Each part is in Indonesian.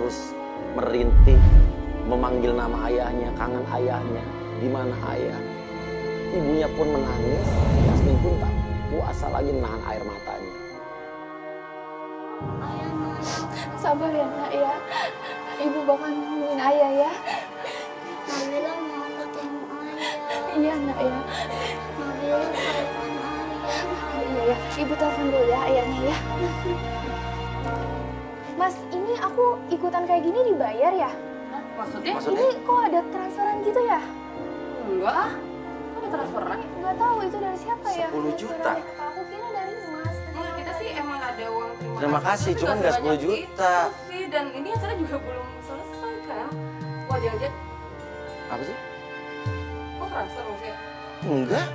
terus merintih, memanggil nama ayahnya, kangen ayahnya, di mana ayah. Ibunya pun menangis, Yasmin pun tak kuasa lagi menahan air matanya. Sabar ya nak ya, ibu bakal nemuin ayah ya. Nabila mau ketemu ayah. Iya nak ya. Nabila telepon ayah. Iya ya, ibu telepon dulu ya ayahnya ya. Mas, ini aku ikutan kayak gini dibayar ya? Hah, maksudnya? Ini kok ada transferan gitu ya? Enggak ah. Kok ada transferan? Nggak tahu itu dari siapa ya? 10 juta. Aku kira dari Mas. Enggak, kita sih emang ada uang Terima kasih, tapi cuman nggak 10 sebanyak juta. itu sih, dan ini acara juga belum selesai kan? Wah, jangan-jangan Apa sih? kok transfer maksudnya? Enggak.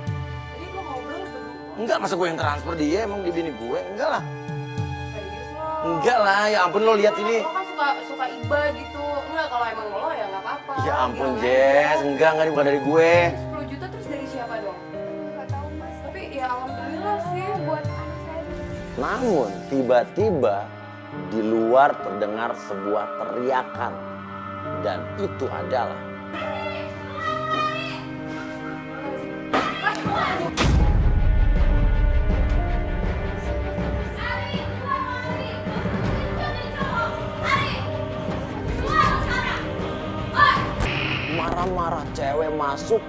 Jadi gua ngobrol berdua. Enggak, masa gue yang transfer dia, emang di bini gue? Enggak lah. Serius lo? Enggak lah, ya ampun lo lihat ini. Lo kan suka iba gitu. Enggak, kalau emang lo ya nggak apa-apa. Ya ampun Jangan. Jess, enggak ini bukan dari gue. 10 juta terus dari siapa dong? Nggak tahu Mas. Tapi ya alhamdulillah sih. Buat anak saya. Namun tiba-tiba di luar terdengar sebuah teriakan. Dan itu adalah marah-marah cewek masuk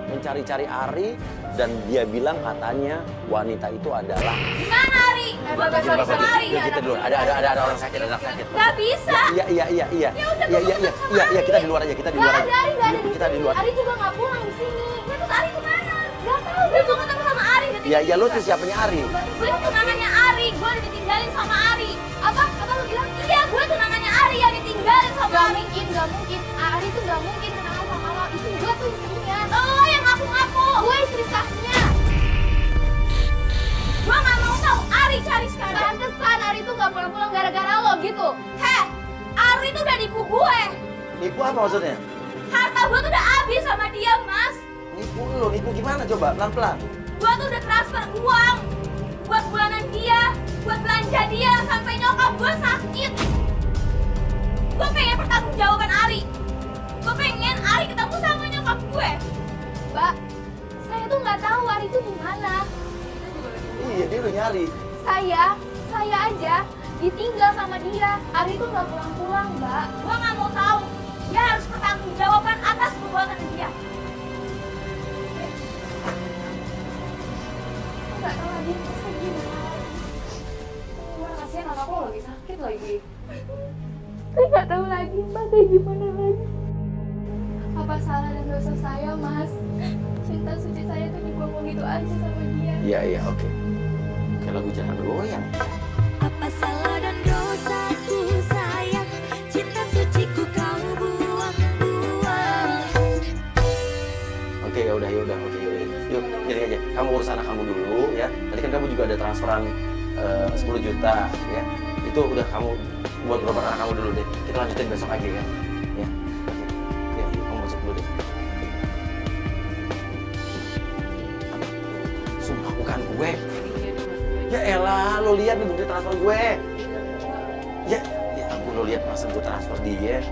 mencari-cari Ari dan dia bilang katanya wanita itu adalah Gimana Ari? Bapak, kita dulu ada orang sakit, ada orang sakit. Gak bisa. Iya kita di luar aja kita di luar aja. Ari gak ada di Kita di sini. luar. Ari juga gak pulang di sini. Ya terus Ari kemana? Gak tahu. Gue mau ketemu sama Ari. Ya lu tuh siapanya Ari? Gue tunangannya Ari. Gue udah ditinggalin sama Ari. Apa lu bilang? Iya, gue tunangannya Ari yang ditinggalin sama Ari. Gak mungkin. Ari tuh gak mungkin kenal sama lo. Itu gue tuh istrinya. Oh, yang ngaku-ngaku. Gue istri sahnya. Gue gak mau tahu. Ari cari sekarang. Pantesan Ari tuh gak pulang-pulang gara-gara lo gitu. Heh, Ari tuh udah nipu gue. Nipu apa maksudnya? Harta gue tuh udah habis sama dia, Mas. Nipu lu, nipu gimana coba? Pelan-pelan. Gue tuh udah transfer uang buat bulanan dia, buat belanja dia, sampai nyokap gue sakit. Gue pengen pertanggungjawaban Ari. Gue pengen Ari ketemu sama nyokap gue. Mbak, saya tuh nggak tahu Ari tuh di mana. Iya dia udah nyari. Saya aja ditinggal sama dia. Ari tuh nggak pulang-pulang, Mbak. Gue nggak mau tahu. Dia harus pertanggungjawaban atas perbuatan dia. Nggak tahu lagi masa gimana. Wah, kasihan anak lo lagi sakit lagi. Saya nggak tahu lagi Mbak kayak gimana lagi. Apa salah dan dosa saya, Mas? Cinta suci saya tuh dibuang gitu aja sama dia. Iya oke. Kayak lagu jangan goyang. Apa salah dan dosaku sayang, cinta suciku kau buang-buang. Oke ya udah. Oke yaudah. Yuk gini aja. Kamu urus anak kamu dulu ya. Tadi kan kamu juga ada transferan 10 juta ya. Itu udah kamu buat berobat anak kamu dulu deh. Kita lanjutin besok aja ya. Ya. Oke. Ya, kamu masuk dulu deh. Sumpah bukan gue. Ya elah, lo lihat nih bukti transfer gue. Ya ampun lo lihat masa gue transfer dia.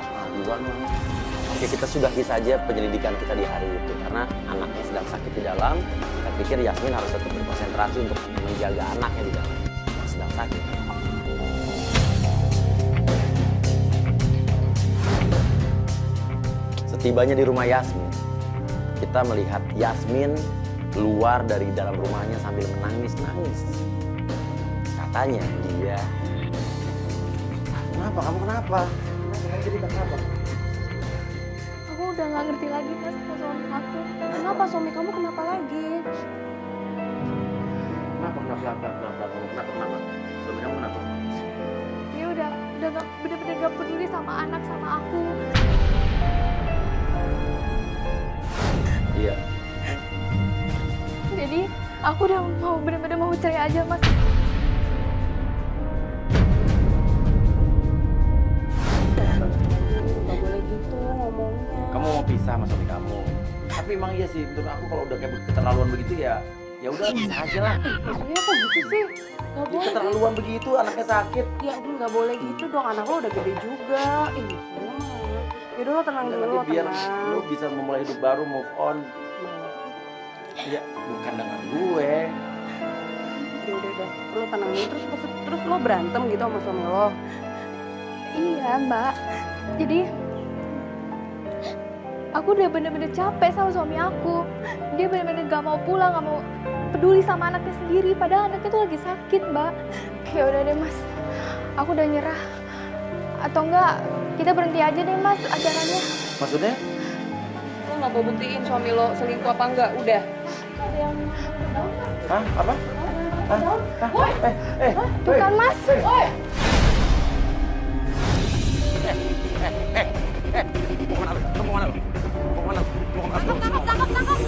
Aduan lo. Oke, kita sudahi saja penyelidikan kita di hari itu karena anaknya sedang sakit di dalam. Kita pikir Yasmin harus tetap berkonsentrasi untuk menjaga anaknya di dalam yang sedang sakit. Setibanya di rumah Yasmin, kita melihat Yasmin keluar dari dalam rumahnya sambil menangis-nangis. Katanya dia, kenapa? Kamu kenapa? Kamu cerita kenapa? Aku udah nggak ngerti lagi Mas sama suami aku. Kenapa suami kamu kenapa lagi? Kenapa? Suami kamu kenapa? Dia udah nggak bener-bener gak peduli sama anak sama aku. Iya. Jadi aku udah bener-bener mau cerai aja Mas. Gak boleh gitu ngomongnya. Kamu mau pisah sama suami kamu. Tapi emang iya sih, menurut aku kalau udah kayak keterlaluan begitu ya Ya udah bisa aja lah. Maksudnya kok gitu sih? Gak Ya, boleh. keterlaluan begitu, anaknya sakit. Ya aduh nggak boleh gitu dong, anak lo udah gede juga. Yaudah lo tenang Udah, dulu, nanti biar tenang. lu bisa memulai hidup baru, move on. Ya bukan dengan gue. Udah. Lo tenang dulu, terus lo berantem gitu sama suami lo. Iya mbak, jadi aku udah bener-bener capek sama suami aku. Dia bener-bener gak mau pulang, gak mau peduli sama anaknya sendiri, padahal anaknya tuh lagi sakit mbak. Ya udah deh mas, aku udah nyerah. Atau enggak kita berhenti aja deh mas acaranya. Maksudnya? Lo nggak mau buktiin suami lo selingkuh apa enggak? Udah. Ada yang Hah? Apa? Hah? tuh kan mas. Mau kemana lu? Lu mau kemana lu? Mau kemana lu? Mau kemana lu? Tangkap.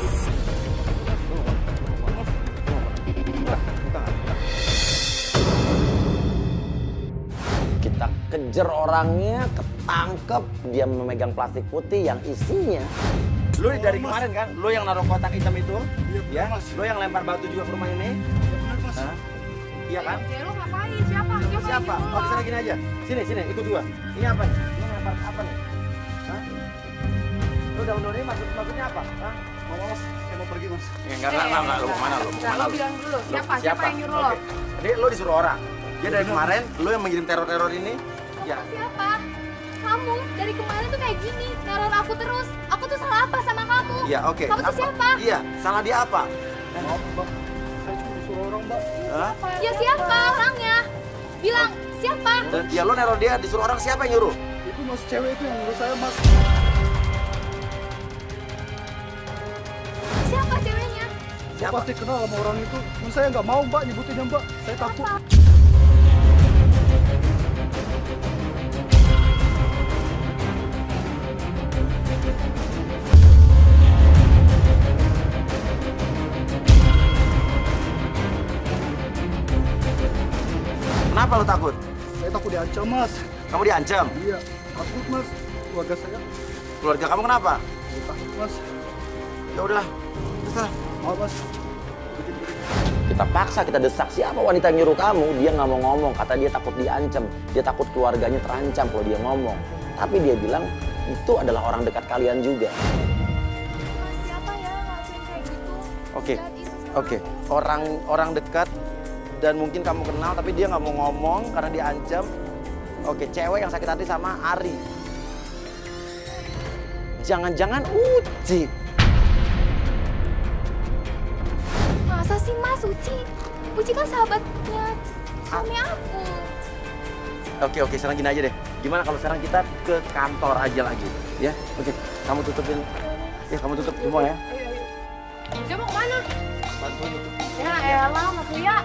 Kita kejar orangnya, ketangkep, dia memegang plastik putih yang isinya. Lu dari kemarin kan, lu yang naruh kotak hitam itu, ya? Lu yang lempar batu juga ke rumah ini, Hah? Iya kan? Ya lo ngapain? Siapa? Siapa? Oh, kesana gini aja. Sini, ikut gua. Ini apa nih? Lu lempar apa nih? Hah? Lu daun-daun ini maksudnya apa? Hah? Mas, saya mau pergi mas. Enggak, lu mau kemana lu? Mau Nah, kemana lo lu? bilang dulu, siapa yang nyuruh lo? Oke. Jadi lu disuruh orang. Dia dari kemarin, lu yang mengirim teror-teror ini. Ya, Siapa? Kamu dari kemarin tuh kayak gini, teror aku terus. Aku tuh salah apa sama kamu? iya, oke. Kamu tuh Apa? siapa? Iya, salah dia apa? Maaf mbak, saya cuma disuruh orang mbak. Hah? Ya siapa orangnya? Bilang siapa? Dan ya lu neror dia, disuruh orang, siapa yang nyuruh? Itu mas cewek itu yang nyuruh saya mas. Siapa ceweknya? Saya Siapa? pasti kenal sama orang itu. Dan saya nggak mau mbak nyebutinnya mbak. Saya takut. Kenapa lu takut? Saya takut diancam mas. Kamu diancam? Iya, takut mas. Keluarga saya Keluarga kamu kenapa? saya takut mas. Ya udahlah, terserah. Maaf mas. Kita paksa, kita desak. Siapa wanita yang nyuruh kamu? Dia nggak mau ngomong, kata dia takut diancam. Dia takut keluarganya terancam kalau dia ngomong. Tapi dia bilang, itu adalah orang dekat kalian juga. Mas, siapa ya ngelakuin kayak gitu? Oke, Jahat itu sama oke. aku. Orang dekat dan mungkin kamu kenal, tapi dia nggak mau ngomong karena diancam. Oke, cewek yang sakit hati sama Ari. Jangan-jangan Uci. Masa sih mas Uci? Uci kan sahabatnya suami aku. Oke, sekarang gini aja deh. Gimana kalau sekarang kita ke kantor aja lagi, ya? Oke, kamu tutupin. Ya, kamu tutup semua ya. Dia mau kemana? Bantuin tutup. Ya elah, Mas Lia.